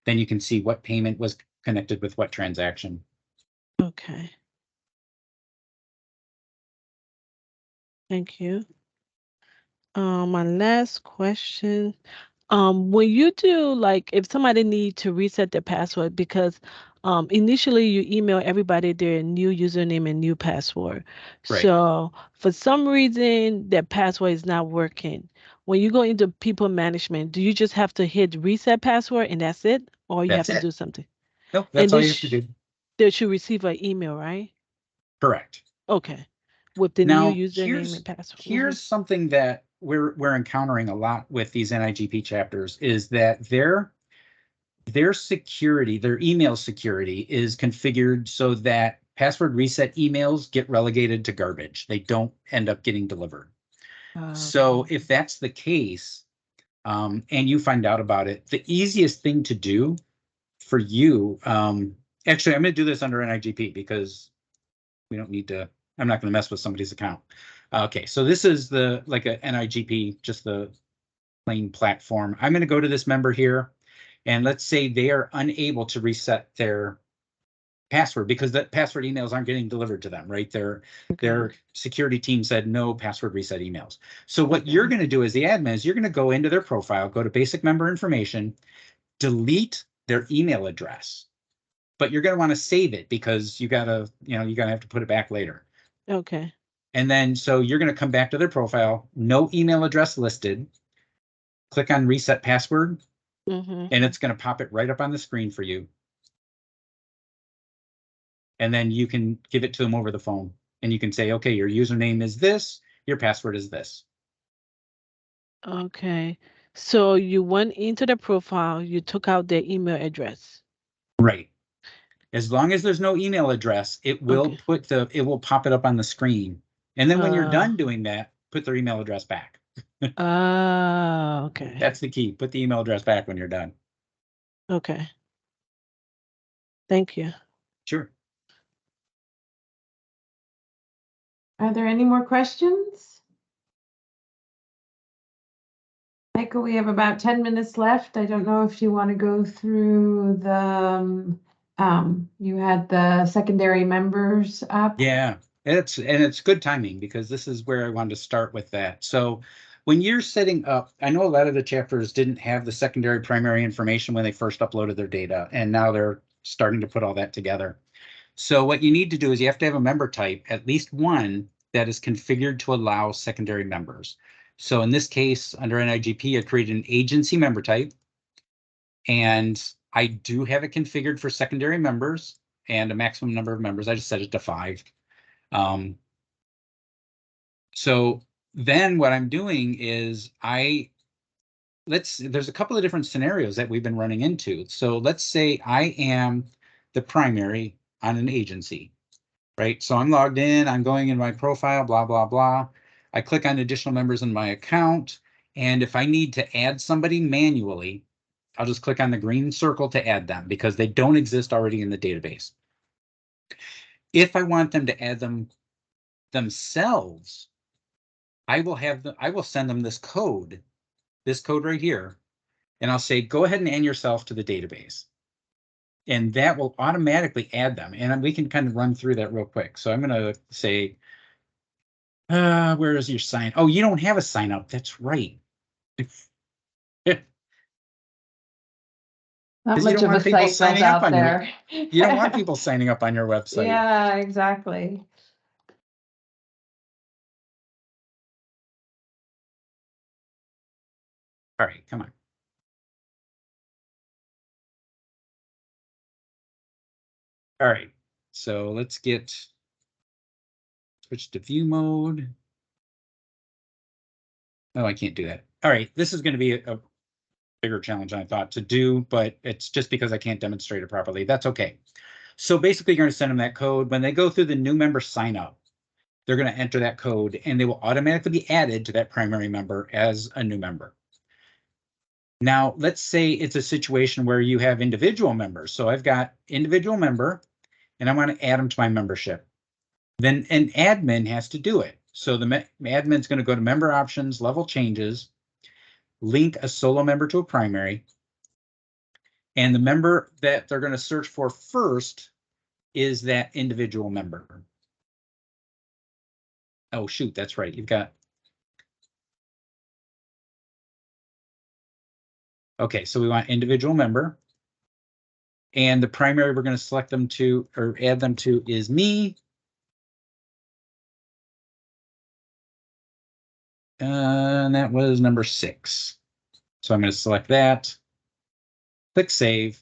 then you can see what payment was connected with what transaction. Okay. Thank you. My last question. When you do, like, if somebody need to reset their password, because initially you email everybody their new username and new password. Right. So for some reason their password is not working. When you go into people management, do you just have to hit reset password and that's it? Or you have to do something? Nope, that's all you have to do. They should receive an email, right? Correct. Okay. With the new username and password. Here's something that we're encountering a lot with these NIGP chapters is that their security, their email security is configured so that password reset emails get relegated to garbage. They don't end up getting delivered. So if that's the case, and you find out about it, the easiest thing to do for you, actually, I'm going to do this under NIGP because we don't need to, I'm not going to mess with somebody's account. Okay, so this is like a NIGP, just the plain platform. I'm going to go to this member here, and let's say they are unable to reset their password because the password emails aren't getting delivered to them, right? Their security team said no password reset emails. So what you're going to do as the admin is you're going to go into their profile, go to basic member information, delete their email address, but you're going to want to save it because you're going to have to put it back later. Okay. And then, so you're going to come back to their profile, no email address listed, click on reset password, and it's going to pop it right up on the screen for you. And then you can give it to them over the phone and you can say, okay, your username is this, your password is this. Okay. So you went into the profile, you took out their email address. Right. As long as there's no email address, it will pop it up on the screen. And then when you're done doing that, put their email address back. Okay. That's the key. Put the email address back when you're done. Okay. Thank you. Sure. Are there any more questions? Michael, we have about 10 minutes left. I don't know if you want to go through the, you had the secondary members up. Yeah, it's good timing because this is where I wanted to start with that. So when you're setting up, I know a lot of the chapters didn't have the secondary primary information when they first uploaded their data, and now they're starting to put all that together. So what you need to do is you have to have a member type, at least one, that is configured to allow secondary members. So in this case, under NIGP, I created an agency member type, and I do have it configured for secondary members and a maximum number of members. I just set it to 5. So then what I'm doing is there's a couple of different scenarios that we've been running into. So let's say I am the primary on an agency, right? So I'm logged in, I'm going in my profile, blah, blah, blah. I click on additional members in my account. And if I need to add somebody manually, I'll just click on the green circle to add them because they don't exist already in the database. If I want them to add them themselves, I will send them this code right here, and I'll say, go ahead and add yourself to the database. And that will automatically add them. And we can kind of run through that real quick. So I'm going to say, where is your sign? Oh, you don't have a sign up. That's right. Not much of a site built out there. You don't want people signing up on your website. Yeah, exactly. All right, come on. All right, so let's switch to view mode. Oh, I can't do that. All right, this is going to be a bigger challenge than I thought to do, but it's just because I can't demonstrate it properly. That's okay. So basically, you're going to send them that code. When they go through the new member sign up, they're going to enter that code, and they will automatically be added to that primary member as a new member. Now, let's say it's a situation where you have individual members. So I've got individual member, and I want to add them to my membership. Then an admin has to do it. So the admin's going to go to member options, level changes, link a solo member to a primary. And the member that they're going to search for first is that individual member. Oh, shoot, that's right. You've got. Okay, so we want individual member. And the primary we're going to select them to or add them to is me. And that was number 6. So I'm going to select that, click save.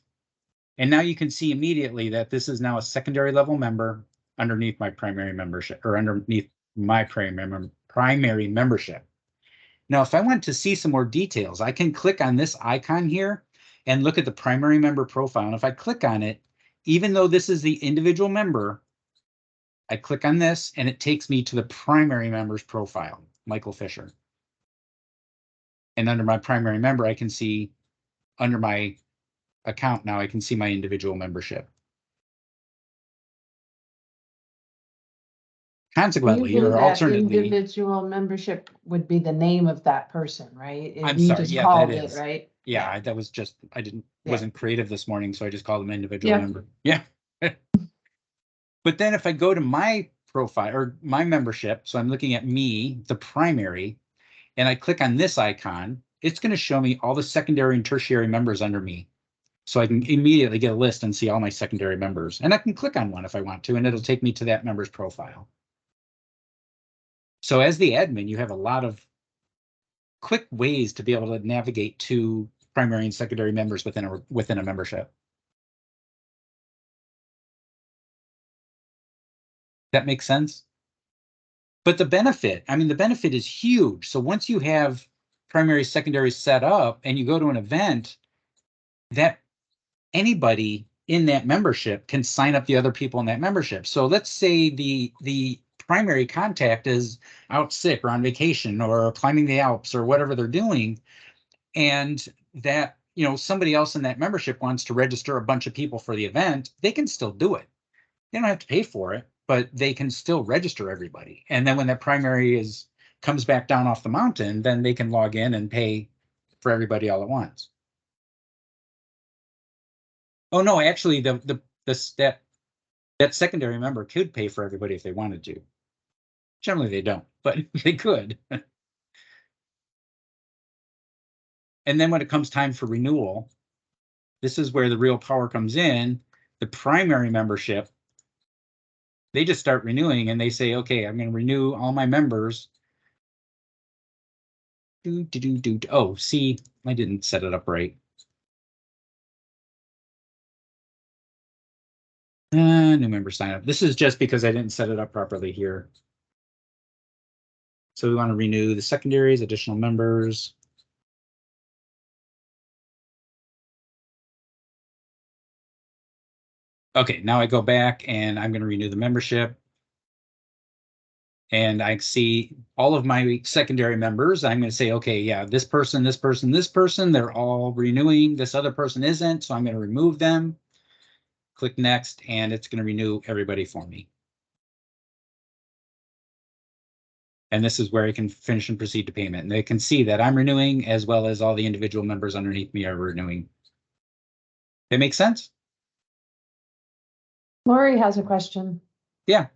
And now you can see immediately that this is now a secondary level member underneath my primary membership or underneath my primary membership. Now, if I want to see some more details, I can click on this icon here and look at the primary member profile. And if I click on it, even though this is the individual member, I click on this and it takes me to the primary member's profile, Michael Fisher. And under my primary member, I can see under my account now, I can see my individual membership. Consequently, or alternatively, individual membership would be the name of that person, right? I'm you sorry, just yeah, called that it, is. right? Yeah, that was just, wasn't creative this morning, so I just called them individual Yeah. member. Yeah. But then if I go to my profile or my membership, so I'm looking at me, the primary, and I click on this icon, it's going to show me all the secondary and tertiary members under me. So I can immediately get a list and see all my secondary members. And I can click on one if I want to, and it'll take me to that member's profile. So as the admin, you have a lot of quick ways to be able to navigate to primary and secondary members within a membership. That makes sense? But the benefit is huge. So once you have primary, secondary set up and you go to an event, that anybody in that membership can sign up the other people in that membership. So let's say the primary contact is out sick or on vacation or climbing the Alps or whatever they're doing, and that somebody else in that membership wants to register a bunch of people for the event, they can still do it. They don't have to pay for it, but they can still register everybody. And then when that primary comes back down off the mountain, then they can log in and pay for everybody all at once. Oh, no, actually, that secondary member could pay for everybody if they wanted to. Generally, they don't, but they could. And then when it comes time for renewal, this is where the real power comes in. The primary membership, they just start renewing and they say, okay, I'm going to renew all my members. Oh, see, I didn't set it up right. New member sign up. This is just because I didn't set it up properly here. So we want to renew the secondaries, additional members. Okay, now I go back and I'm going to renew the membership. And I see all of my secondary members. I'm going to say, okay, yeah, this person, this person, this person, they're all renewing. This other person isn't, so I'm going to remove them. Click next, and it's going to renew everybody for me. And this is where I can finish and proceed to payment. And they can see that I'm renewing as well as all the individual members underneath me are renewing. That makes sense? Lori has a question. Yeah.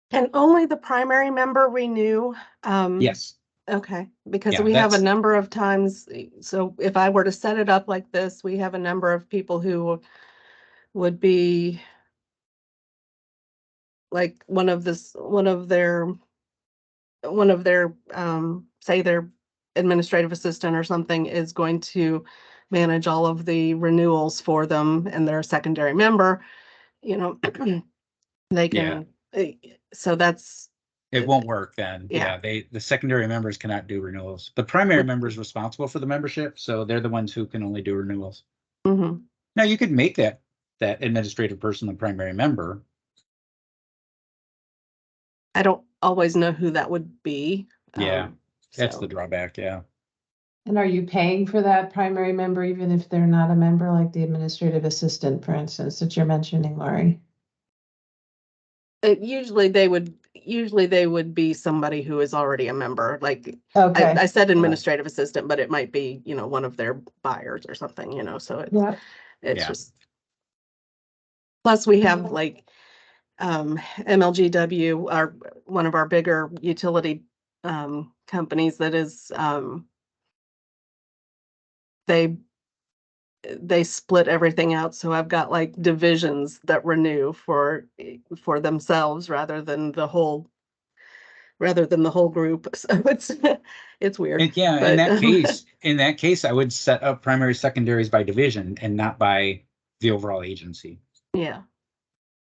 Can only the primary member renew? Yes. Okay, because Yeah, we have a that's- number of times, so if I were to set it up like this, we have a number of people who would be like one of their say their administrative assistant or something is going to manage all of the renewals for them and they're a secondary member, you know, they can, so that's. It won't work then. Yeah. The secondary members cannot do renewals. The primary member is responsible for the membership, so they're the ones who can only do renewals. Mm-hmm. Now you could make that administrative person the primary member. I don't always know who that would be. Yeah, that's so. the drawback, yeah. And are you paying for that primary member even if they're not a member, like the administrative assistant, for instance, that you're mentioning, Lori? Usually they would be somebody who is already a member. Like Okay. I said administrative assistant, but it might be, you know, one of their buyers or something, you know, so it's just. Plus we have like MLGW, one of our bigger utility companies that is they split everything out. So I've got like divisions that renew for themselves rather than the whole group. So it's weird. In that case, I would set up primary secondaries by division and not by the overall agency. Yeah.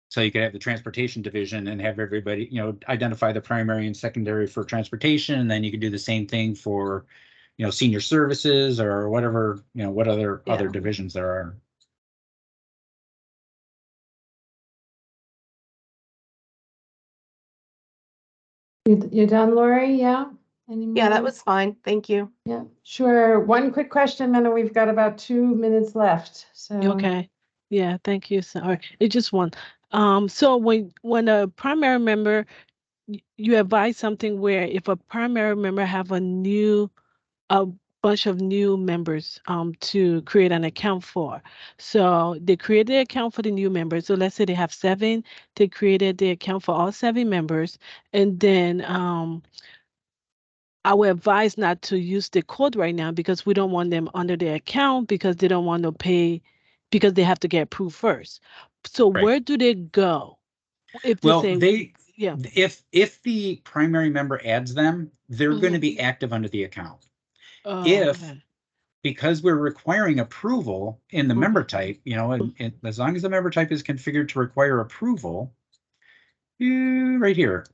So you could have the transportation division and have everybody, you know, identify the primary and secondary for transportation, and then you could do the same thing for, you know, senior services or whatever, you know, what other divisions there are. You done, Lori? Yeah. Yeah, that was fine. Thank you. Yeah, sure. One quick question, and we've got about 2 minutes left. So Okay. Yeah, thank you. Sorry. It's just one. So when a primary member, you advise something where if a primary member have a bunch of new members to create an account for. So they create the account for the new members. So let's say they have 7, they created the account for all 7 members. And then I would advise not to use the code right now because we don't want them under their account because they don't want to pay because they have to get approved first. So where do they go? If if the primary member adds them, they're going to be active under the account. Because we're requiring approval in the member type, you know, and as long as the member type is configured to require approval, right here.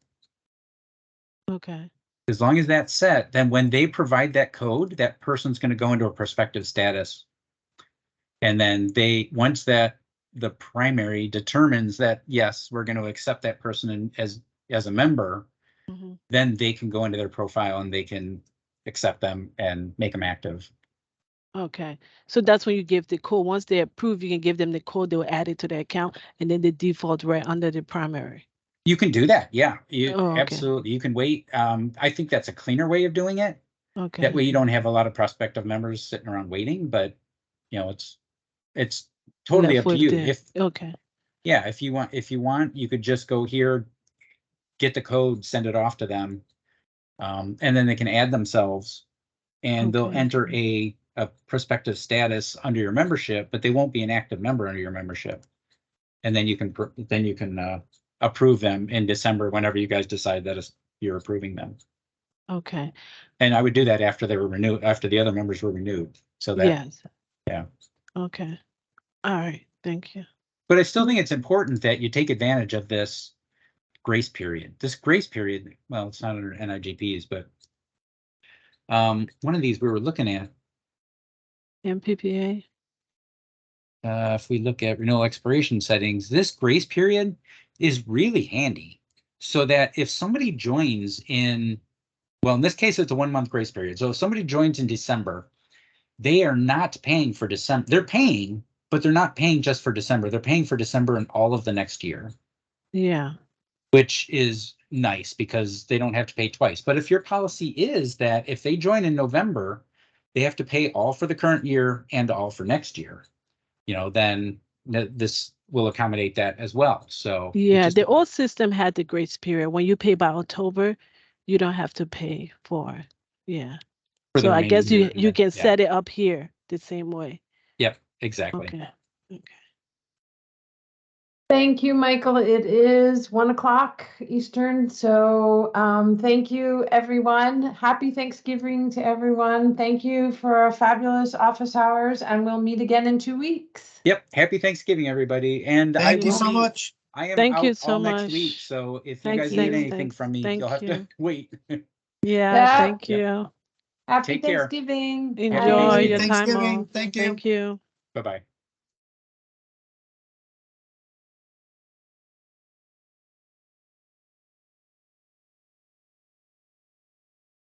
Okay. As long as that's set, then when they provide that code, that person's going to go into a prospective status. And then once that the primary determines that, yes, we're going to accept that person as a member, then they can go into their profile and they can accept them and make them active. Okay. So that's when you give the code. Once they approve, you can give them the code, they will add it to their account, and then they default right under the primary. You can do that. Yeah, absolutely. You can wait. I think that's a cleaner way of doing it. Okay. That way you don't have a lot of prospective members sitting around waiting, but you know, it's totally Left up to with you. the- If Okay. Yeah, if you want, you could just go here, get the code, send it off to them. And then they can add themselves and they'll Okay. enter a prospective status under your membership, but they won't be an active member under your membership. And then you can approve them in December whenever you guys decide that you're approving them. Okay. And I would do that after they were renewed, after the other members were renewed. So that, Yes. yeah. Okay. All right. Thank you. But I still think it's important that you take advantage of this grace period. This grace period, well, it's not under NIGPs, but one of these we were looking at, MPPA. if we look at renewal expiration settings, this grace period is really handy. So that if somebody joins in, well, in this case, it's a 1 month grace period. So if somebody joins in December, they are not paying for December. They're paying, but they're not paying just for December. They're paying for December and all of the next year. Yeah. Which is nice because they don't have to pay twice. But if your policy is that if they join in November, they have to pay all for the current year and all for next year, you know, then this will accommodate that as well. So yeah, the old system had the grace period. When you pay by October, you don't have to pay for. Yeah. So I guess you can set it up here the same way. Yep, exactly. Okay. Okay. Thank you, Michael. It is 1 o'clock Eastern. So thank you, everyone. Happy Thanksgiving to everyone. Thank you for fabulous office hours, and we'll meet again in 2 weeks. Yep. Happy Thanksgiving, everybody. And thank you so much. I am Thank out you so all next much. week. So if you Thanks, guys need thanks, anything thanks. from me, Thank you'll have to you. wait. Yeah, thank Yep. you. Happy Take care. Thanksgiving. Enjoy Happy your time Thanksgiving. off. Thank you. Thank you. Bye-bye.